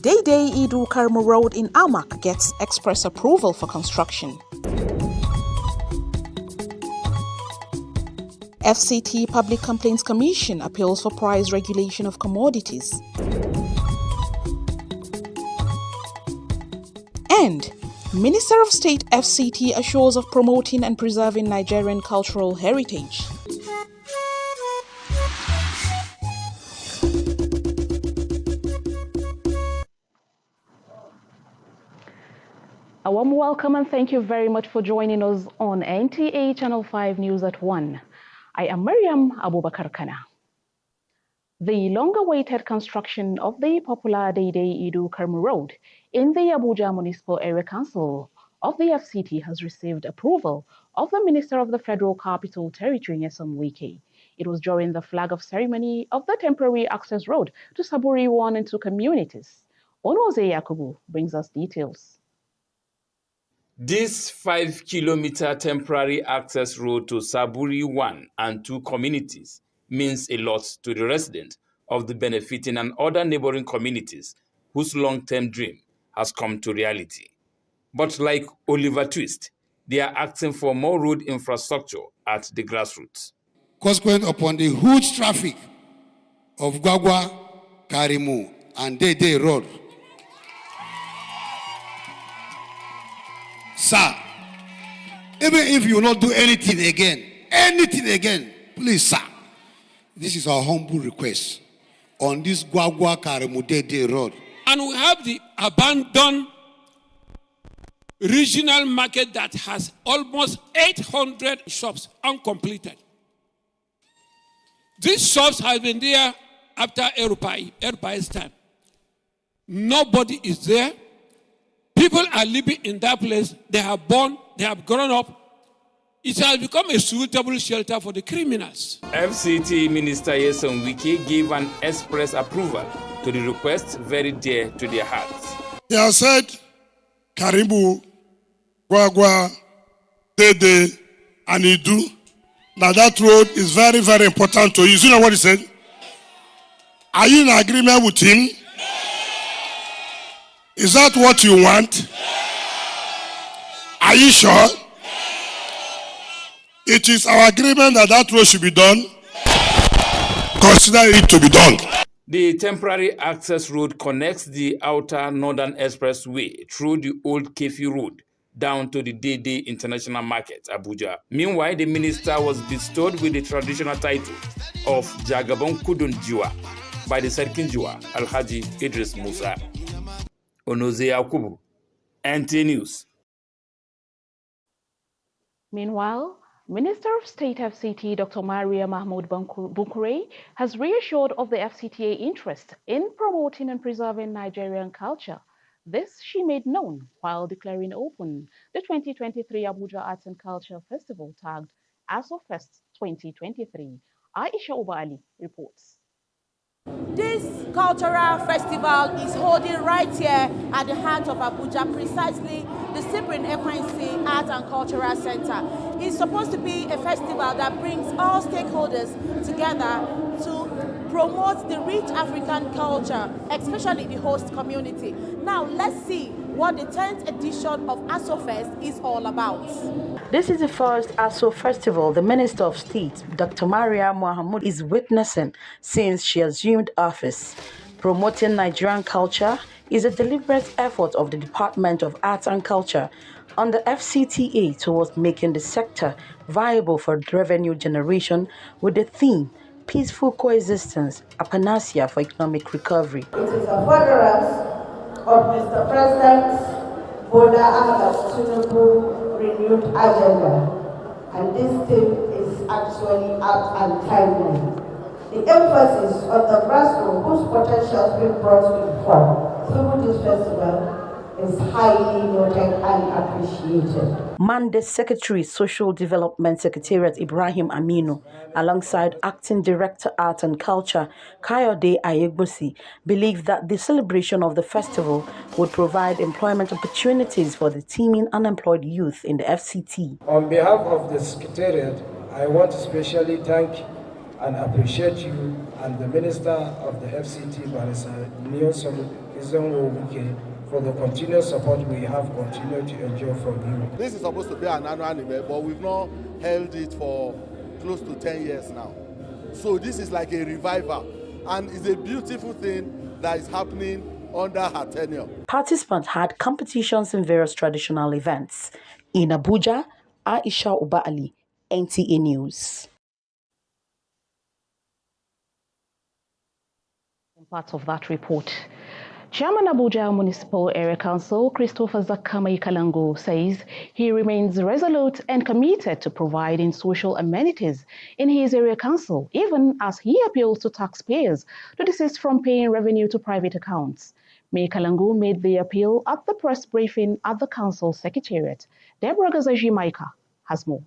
Day Idu Karma Road in Amak gets express approval for construction. FCT Public Complaints Commission appeals for price regulation of commodities. And Minister of State FCT assures of promoting and preserving Nigerian cultural heritage. A warm welcome and thank you very much for joining us on NTA Channel 5 News at 1. I am Mariam Abubakar Kana. The long-awaited construction of the popular Day Idu Karma Road in the Abuja Municipal Area Council of the FCT has received approval of the Minister of the Federal Capital Territory, Nyesom Wike. It was during the flag-off ceremony of the temporary access road to Saburi 1 and 2 communities. Onoze Yakubu brings us details. This 5-kilometer temporary access road to Saburi 1 and 2 communities means a lot to the residents of the benefiting and other neighboring communities whose long-term dream has come to reality. But like Oliver Twist, they are asking for more road infrastructure at the grassroots. Consequent upon the huge traffic of Gwagwa, Karimu, and Day Road, sir, even if you will not do anything again, please, sir, this is our humble request on this Gwagwa Karimu Day Road. And we have the abandoned regional market that has almost 800 shops uncompleted. These shops have been there after Erupai's time. Nobody is there. People are living in that place. They have born, they have grown up. It has become a suitable shelter for the criminals. FCT Minister Nyesom Wike gave an express approval to the request very dear to their hearts. He has said, Karibu, Gwagwa, Dede, and Idu. Now that road is very, very important to you. You know what he said? Are you in agreement with him? Is that what you want? Are you sure? It is our agreement that that road should be done. Consider it to be done. The temporary access road connects the outer northern expressway through the old Kefi Road down to the Day International Market, Abuja. Meanwhile, the minister was bestowed with the traditional title of Jagabon Kudun Jiwa by the Sarkin Jiwa, Alhaji Idris Musa. Onoze Yakubu, NTA News. Meanwhile, Minister of State FCT Dr. Maria Mahmoud Bukure has reassured of the FCTA interest in promoting and preserving Nigerian culture. This she made known while declaring open the 2023 Abuja Arts and Culture Festival tagged ASOFest 2023. Aisha Oba Ali reports. This cultural festival is holding right here at the heart of Abuja, precisely the Cyprian Ekwensi Art and Cultural Center. It's supposed to be a festival that brings all stakeholders together to promote the rich African culture, especially the host community. Now, let's see what the 10th edition of ASOFest is all about. This is the first ASO festival the Minister of State, Dr. Maria Mahmoud, is witnessing since she assumed office. Promoting Nigerian culture is a deliberate effort of the Department of Arts and Culture under FCTA towards making the sector viable for revenue generation with the theme Peaceful Coexistence, a panacea for economic recovery. It is a furtherance of Mr. President Bola Ahmed Tinubu renewed agenda, and this theme is actually apt and timely. The emphasis on the grassroots whose potential has been brought to the fore through this festival is highly noted and appreciated. Monday Secretary Social Development Secretariat Ibrahim Aminu, alongside Acting Director Art and Culture Kayode Ayegbosi, believe that the celebration of the festival would provide employment opportunities for the teeming unemployed youth in the FCT. On behalf of the Secretariat, I want to specially thank and appreciate you and the Minister of the FCT, Barrister Nyesom for the continuous support we have continued to enjoy from you. This is supposed to be an annual event, but we've not held it for close to 10 years now. So this is like a revival, and it's a beautiful thing that is happening under her tenure. Participants had competitions in various traditional events. In Abuja, Aisha Uba Ali, NTA News. Parts of that report. Chairman Abuja Municipal Area Council Christopher Zakamai Kalango says he remains resolute and committed to providing social amenities in his area council, even as he appeals to taxpayers to desist from paying revenue to private accounts. May Kalango made the appeal at the press briefing at the council secretariat. Deborah Gazaji Maika has more.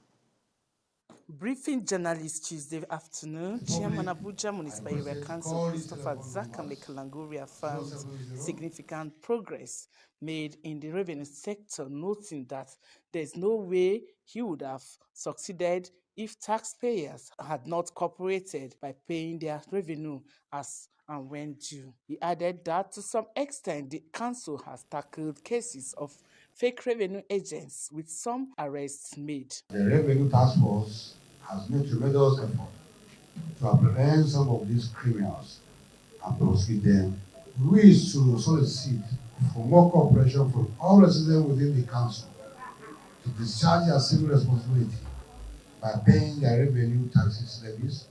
Briefing journalists Tuesday afternoon, Chairman Abuja Municipal Area Council Christopher Zakame Kalango reaffirmed significant progress made in the revenue sector, noting that there is no way he would have succeeded if taxpayers had not cooperated by paying their revenue as and when due. He added that to some extent the council has tackled cases of fake revenue agents with some arrests made. The Revenue Task Force has made tremendous effort to apprehend some of these criminals and prosecute them. We wish to solicit for more cooperation from all residents within the council to discharge their civil responsibility by paying their revenue taxes levies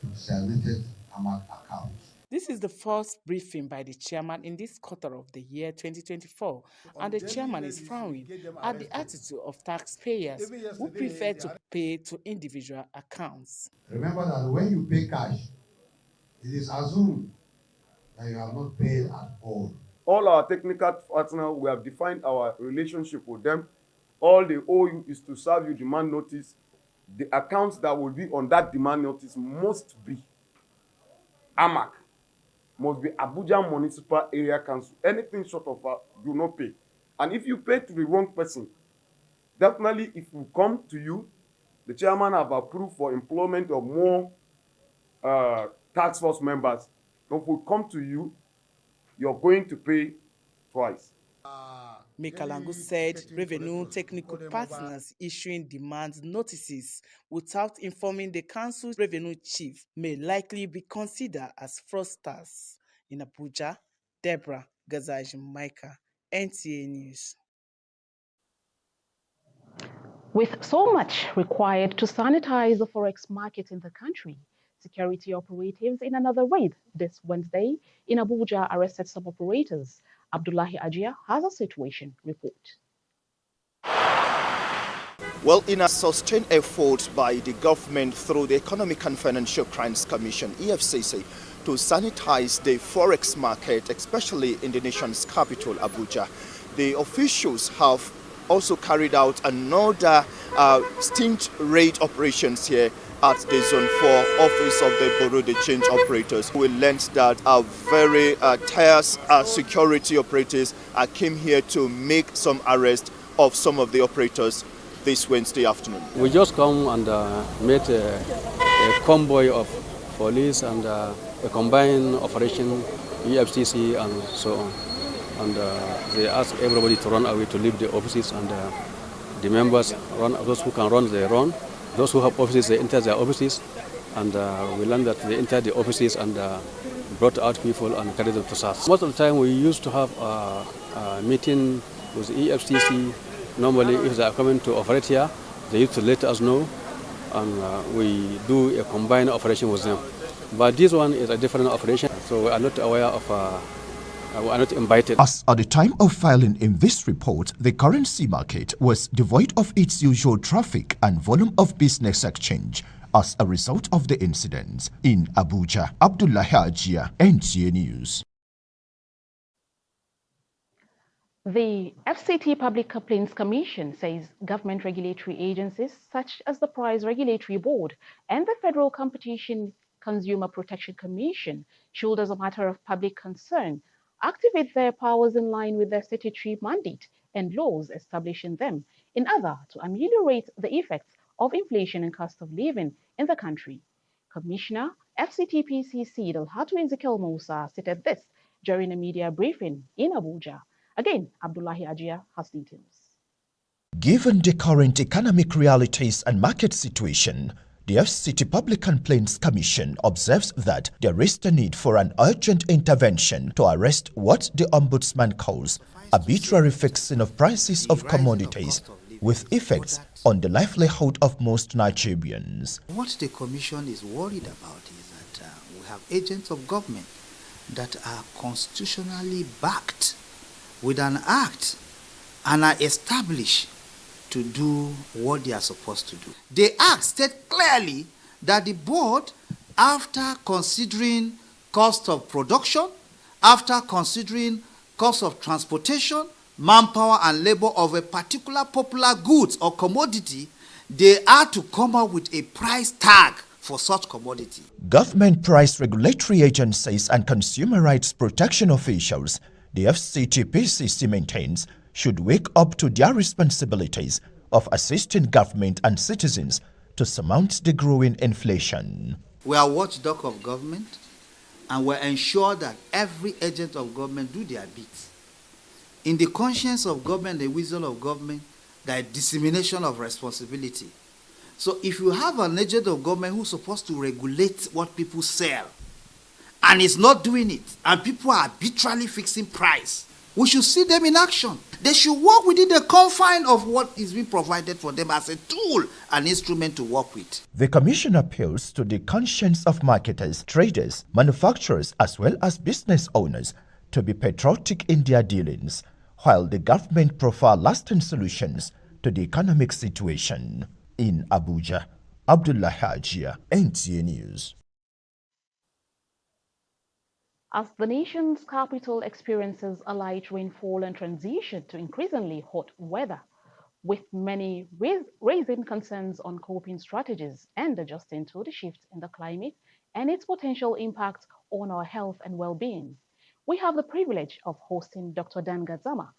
to designated accounts. This is the first briefing by the chairman in this quarter of the year 2024, and the chairman is frowning at the attitude of taxpayers who prefer to pay to individual accounts. Remember that when you pay cash, it is assumed that you have not paid at all. All our technical partners, we have defined our relationship with them. All they owe you is to serve you demand notice. The accounts that will be on that demand notice must be AMAC, must be Abuja Municipal Area Council. Anything short of that, do not pay. And if you pay to the wrong person, definitely if we come to you, the chairman have approved for employment of more task force members. If we come to you, you're going to pay twice. Mekalangu said revenue technical partners issuing demand notices without informing the council's revenue chief may likely be considered as fraudsters. In Abuja, Deborah Gazaji Maika, NTA News. With so much required to sanitize the forex market in the country, security operatives in another raid this Wednesday in Abuja arrested some operators. Abdullahi Ajia has a situation report. Well, in a sustained effort by the government through the Economic and Financial Crimes Commission, EFCC, to sanitize the forex market, especially in the nation's capital, Abuja, the officials have also carried out another stint raid operations here at the Zone 4 office of the Bureau de Change operators. We learned that very tired security operators came here to make some arrests of some of the operators this Wednesday afternoon. We just come and met a convoy of police and a combined operation, EFCC and so on. And they asked everybody to run away to leave the offices, and the members run. Those who can run, they run. Those who have offices, they enter their offices, and we learned that they entered the offices and brought out people and carried them to SARS. Most of the time we used to have a meeting with the EFCC. Normally, if they are coming to operate here, they used to let us know, and we do a combined operation with them. But this one is a different operation, so we are not aware of, we are not invited. As at the time of filing in this report, the currency market was devoid of its usual traffic and volume of business exchange as a result of the incidents. In Abuja, Abdullahi Ajia, NTA News. The FCT Public Complaints Commission says government regulatory agencies such as the Price Regulatory Board and the Federal Competition Consumer Protection Commission should, as a matter of public concern, activate their powers in line with their statutory mandate and laws establishing them in order to ameliorate the effects of inflation and cost of living in the country. Commissioner FCTPCC Dalhatu Ezekiel Musa stated this during a media briefing in Abuja. Again, Abdullahi Ajia has details. Given the current economic realities and market situation, the FCT Public Complaints Commission observes that there is the need for an urgent intervention to arrest what the Ombudsman calls arbitrary fixing of prices of commodities with effects on the livelihood of most Nigerians. What the Commission is worried about is that we have agents of government that are constitutionally backed with an act and are established to do what they are supposed to do. The act states clearly that the board, after considering cost of production, after considering cost of transportation, manpower and labor of a particular popular goods or commodity, they are to come up with a price tag for such commodity. Government price regulatory agencies and consumer rights protection officials, the FCTPCC maintains, should wake up to their responsibilities of assisting government and citizens to surmount the growing inflation. We are watchdog of government, and we ensure that every agent of government do their bit. In the conscience of government, the wisdom of government, there is dissemination of responsibility. So if you have an agent of government who's supposed to regulate what people sell, and is not doing it, and people are arbitrarily fixing price, we should see them in action. They should work within the confine of what is being provided for them as a tool, an instrument to work with. The Commission appeals to the conscience of marketers, traders, manufacturers, as well as business owners to be patriotic in their dealings, while the government profile lasting solutions to the economic situation. In Abuja, Abdullah Hajia, NTA News. As the nation's capital experiences a light rainfall and transition to increasingly hot weather, with many raising concerns on coping strategies and adjusting to the shift in the climate and its potential impact on our health and well-being, we have the privilege of hosting Dr. Dan Gazama,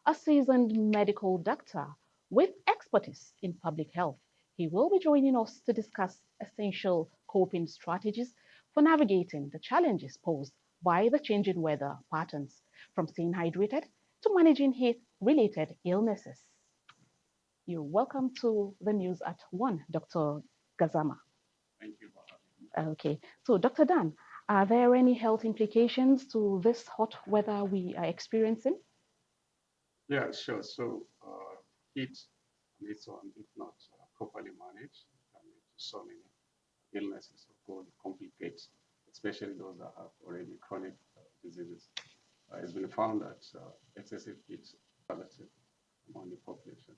a seasoned medical doctor with expertise in public health. He will be joining us to discuss essential coping strategies for navigating the challenges posed by the changing weather patterns, from staying hydrated to managing heat-related illnesses. You're welcome to the News at 1, Dr. Gazama. Thank you for having me. Okay, so Dr. Dan, are there any health implications to this hot weather we are experiencing? Yeah, sure. So heat on its own, if not properly managed, can lead to so many illnesses or complicates, especially those that have already chronic diseases. It's been found that excessive heat is relative among the population,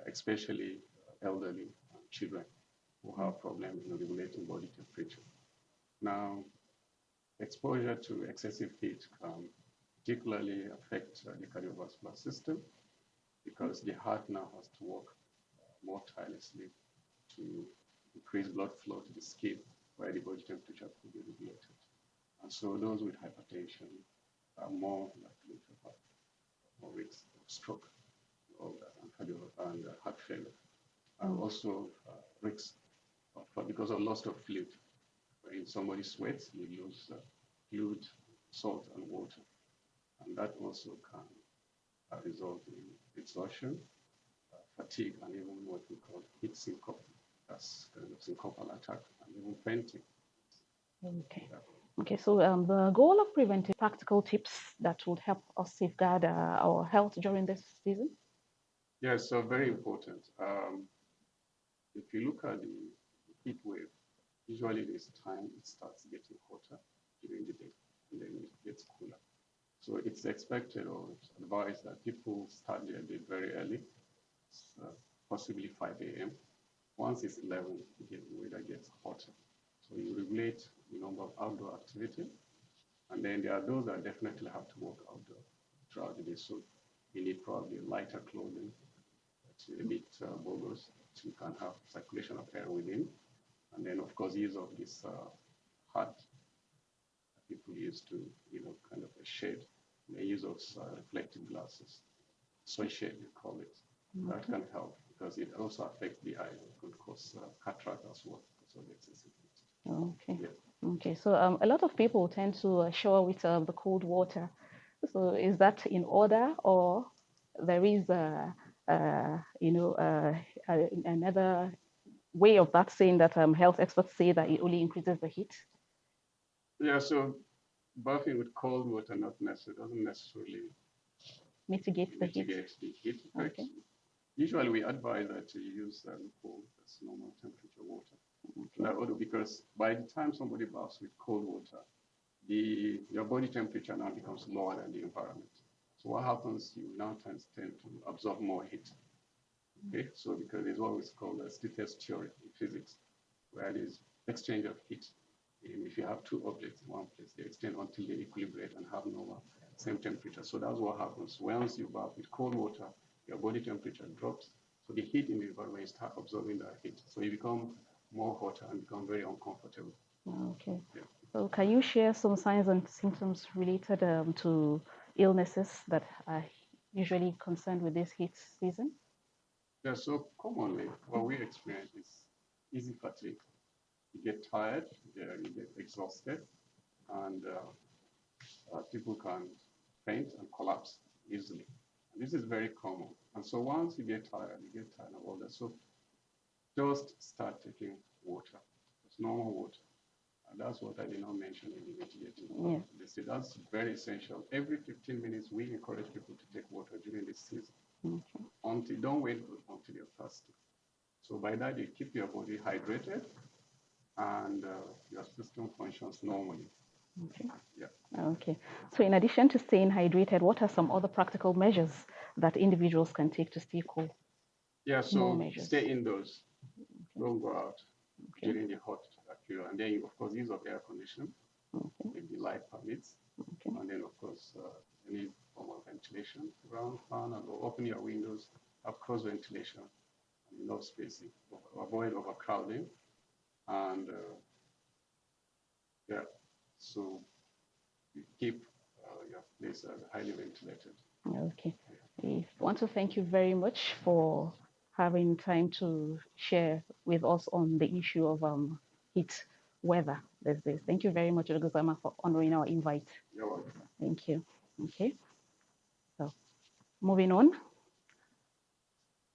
especially elderly and children who have problems in regulating body temperature. Now, exposure to excessive heat can particularly affect the cardiovascular system because the heart now has to work more tirelessly to increase blood flow to the skin where the body temperature could be regulated. And so those with hypertension are more likely to have more risk of stroke and heart failure. And also risks because of loss of fluid. When somebody sweats, you lose fluid, salt, and water. And that also can result in exhaustion, fatigue, and even what we call heat syncope. That's kind of syncopal attack, and even fainting. Okay. Okay, so the goal of preventive practical tips that would help us safeguard our health during this season? Yes, so very important. If you look at the heat wave, usually this time it starts getting hotter during the day, and then it gets cooler. So it's expected or it's advised that people start their day very early, possibly 5 a.m. Once it's 11, the weather gets hotter. So you regulate the number of outdoor activity. And then there are those that definitely have to work outdoor throughout the day. So you need probably lighter clothing, it's a bit bogus, so you can have circulation of air within. And then, of course, use of this hat people use to, kind of a shade. The use of reflective glasses, sunshade, we call it. Okay. That can help because it also affects the eye. It could cause cataract as well because of the excessive heat. Okay. Yeah. Okay. So a lot of people tend to shower with the cold water. So is that in order, or there is another way of that saying that health experts say that it only increases the heat? Yeah, so bathing with cold water not necessarily doesn't necessarily Mitigate the heat. the heat effects. Okay. Usually we advise that you use cold, that's normal temperature water. Okay. Because by the time somebody baths with cold water, your body temperature now becomes lower than the environment. So what happens, you now tend to absorb more heat. Okay, so because there's always called the stiffest theory in physics, where there's exchange of heat. And if you have two objects in one place, they exchange until they equilibrate and have normal same temperature. So that's what happens. Once you bath with cold water, your body temperature drops. So the heat in the environment start absorbing that heat. So you become more hotter and become very uncomfortable. Okay. Yeah. So can you share some signs and symptoms related to illnesses that are usually concerned with this heat season? Yeah, so commonly what we experience is easy fatigue. You get tired, you get exhausted, and people can faint and collapse easily. And this is very common. And so once you get tired of all that. So just start taking water. It's normal water. And that's what I did not mention in the mitigating. Yeah. They say that's very essential. Every 15 minutes, we encourage people to take water during this season. Okay. Don't wait until you're thirsty. So by that, you keep your body hydrated and your system functions normally. Okay. Yeah. Okay. So in addition to staying hydrated, what are some other practical measures that individuals can take to stay cool? Yeah, so stay indoors. Okay. Don't go out during the hot period. And then, of course, use of air conditioning, if the light permits. Okay. And then, of course, any form of ventilation, ground fan, and open your windows, have cross ventilation, and enough spacing. Avoid overcrowding. And yeah, so keep your place highly ventilated. Okay. We want to thank you very much for having time to share with us on the issue of heat weather these days. Thank you very much, Oguzama, for honoring our invite. You're welcome. Thank you. Okay. So moving on.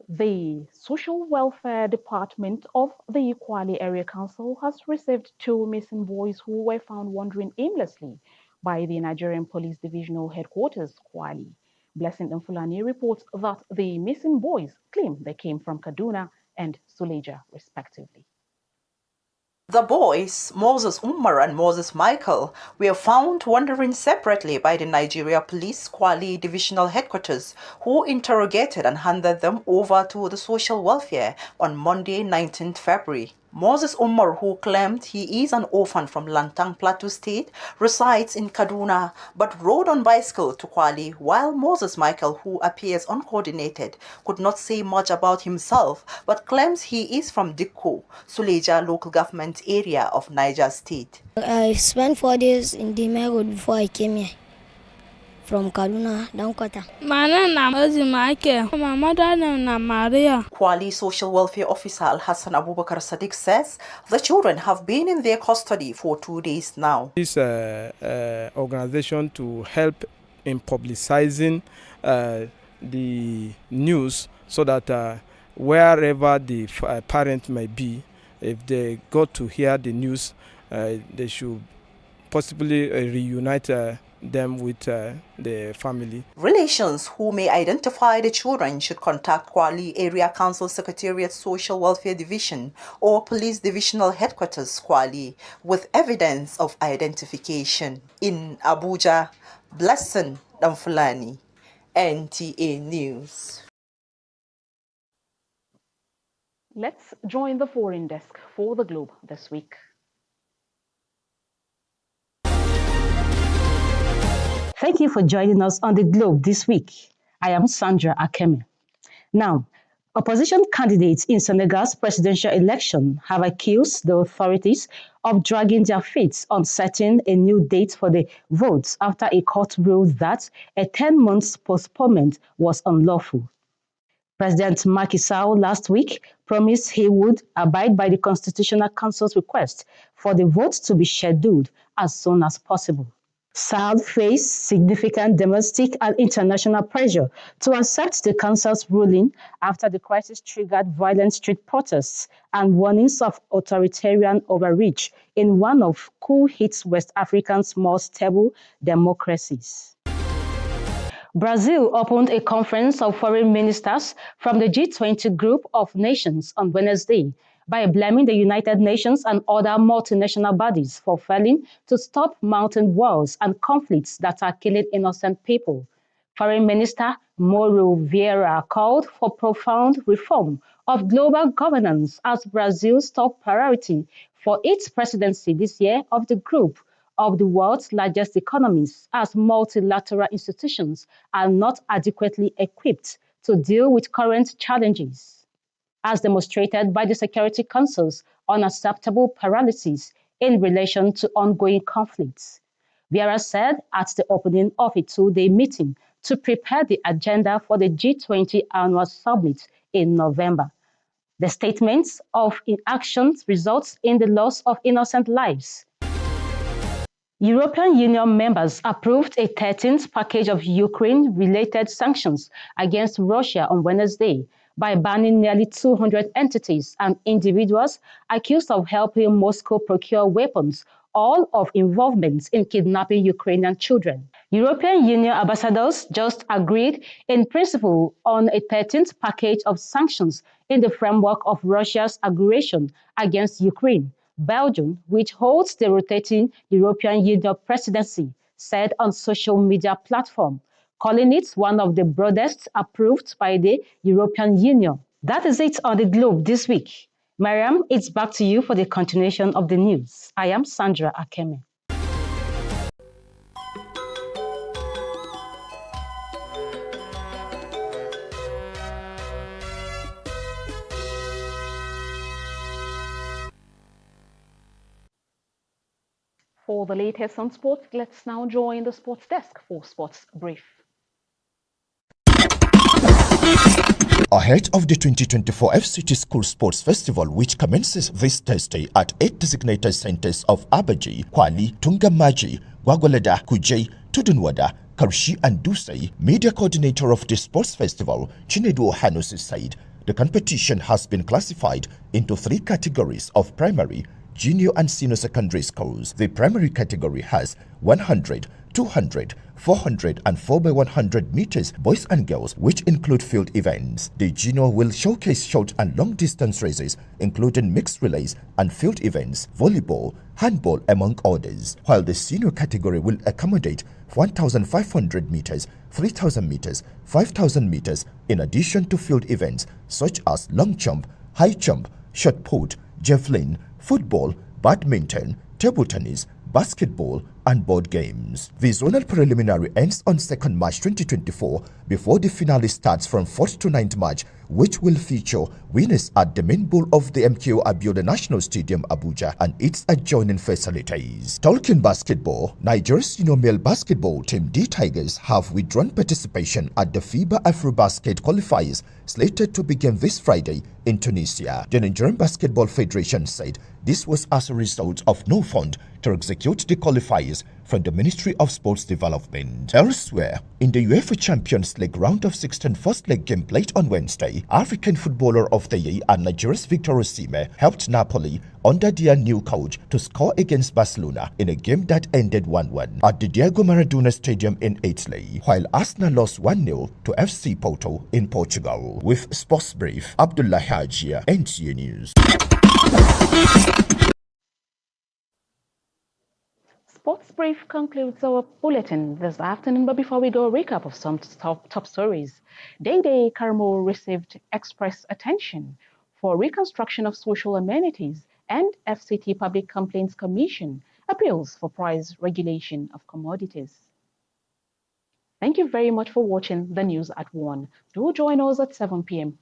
The Social Welfare Department of the Kwali Area Council has received 2 missing boys who were found wandering aimlessly by the Nigerian Police Divisional Headquarters, Kwali. Blessing Fulani reports that the missing boys claim they came from Kaduna and Suleja, respectively. The boys, Moses Umar and Moses Michael, were found wandering separately by the Nigeria Police Kwali Divisional Headquarters, who interrogated and handed them over to the social welfare on Monday, 19th February. Moses Umar, who claimed he is an orphan from Lantang Plateau State, resides in Kaduna but rode on bicycle to Kwali, while Moses Michael, who appears uncoordinated, could not say much about himself but claims he is from Dikko, Suleja local government area of Niger State. I spent 4 days in the main road before I came here. From Kaduna, down Kota. My name is Michael. My mother name is Maria. Kwali Social Welfare Officer Al-Hassan Abubakar Sadiq says the children have been in their custody for 2 days now. This organization to help in publicizing the news so that wherever the parent may be, if they got to hear the news, they should possibly reunite them with the family. Relations who may identify the children should contact Kwali Area Council Secretariat Social Welfare Division or Police Divisional Headquarters Kwali with evidence of identification. In Abuja, Blessing Fulani, NTA News. Let's join the foreign desk for the Globe this week. Thank you for joining us on the Globe this week. I am Sandra Akemi. Now, opposition candidates in Senegal's presidential election have accused the authorities of dragging their feet on setting a new date for the votes after a court ruled that a 10-month postponement was unlawful. President Macky Sall last week promised he would abide by the Constitutional Council's request for the vote to be scheduled as soon as possible. Sall faced significant domestic and international pressure to accept the council's ruling after the crisis triggered violent street protests and warnings of authoritarian overreach in one of who hits West Africa's most stable democracies. Brazil opened a conference of foreign ministers from the G20 group of nations on Wednesday by blaming the United Nations and other multinational bodies for failing to stop mounting wars and conflicts that are killing innocent people. Foreign Minister Mauro Vieira called for profound reform of global governance as Brazil's top priority for its presidency this year of the group of the world's largest economies, as multilateral institutions are not adequately equipped to deal with current challenges, as demonstrated by the Security Council's unacceptable paralysis in relation to ongoing conflicts. Vieira said at the opening of a two-day meeting to prepare the agenda for the G20 annual summit in November. The statements of inaction results in the loss of innocent lives. European Union members approved a 13th package of Ukraine-related sanctions against Russia on Wednesday by banning nearly 200 entities and individuals accused of helping Moscow procure weapons, all of involvement in kidnapping Ukrainian children. European Union ambassadors just agreed in principle on a 13th package of sanctions in the framework of Russia's aggression against Ukraine. Belgium, which holds the rotating European Union presidency, said on social media platform, calling it one of the broadest approved by the European Union. That is it on the Globe this week. Mariam, it's back to you for the continuation of the news. I am Sandra Akeme. For the latest on sports, let's now join the sports desk for Sports Brief. Ahead of the 2024 FCT School Sports Festival, which commences this Thursday at 8 designated centers of Abuja, Kwali, Tungamaji, Gwagwalada, Kuje, Tudunwada, Karshi and Dusai, media coordinator of the sports festival, Chinedu Hanusi, said the competition has been classified into 3 categories of primary, junior and senior secondary schools. The primary category has 100, 200, 400 and 4x100 meters boys and girls, which include field events. The junior will showcase short and long distance races, including mixed relays and field events, volleyball, handball, among others, while the senior category will accommodate 1,500 meters, 3,000 meters, 5,000 meters, in addition to field events such as long jump, high jump, shot put, javelin, football, badminton, table tennis, basketball, and board games. The zonal preliminary ends on 2nd March 2024 before the finale starts from 4th to 9th March, which will feature winners at the main bowl of the MKO Abiola National Stadium, Abuja, and its adjoining facilities. Talking basketball, Nigeria's senior male basketball team, D Tigers, have withdrawn participation at the FIBA Afrobasket qualifiers slated to begin this Friday in Tunisia. The Nigerian Basketball Federation said this was as a result of no fund to execute the qualifiers from the Ministry of Sports Development. Elsewhere, in the UEFA Champions League round of 16 first leg game played on Wednesday, African Footballer of the Year and Nigeria's Victor Osimhen helped Napoli under their new coach to score against Barcelona in a game that ended 1-1 at the Diego Maradona Stadium in Italy, while Arsenal lost 1-0 to FC Porto in Portugal. With Sports Brief, Abdullah Hajia, NTA News. Sports Brief concludes our bulletin this afternoon, but before we go, a recap of some top stories. Day Karmo received express attention for reconstruction of social amenities, and FCT Public Complaints Commission appeals for price regulation of commodities. Thank you very much for watching the news at 1. Do join us at 7 p.m.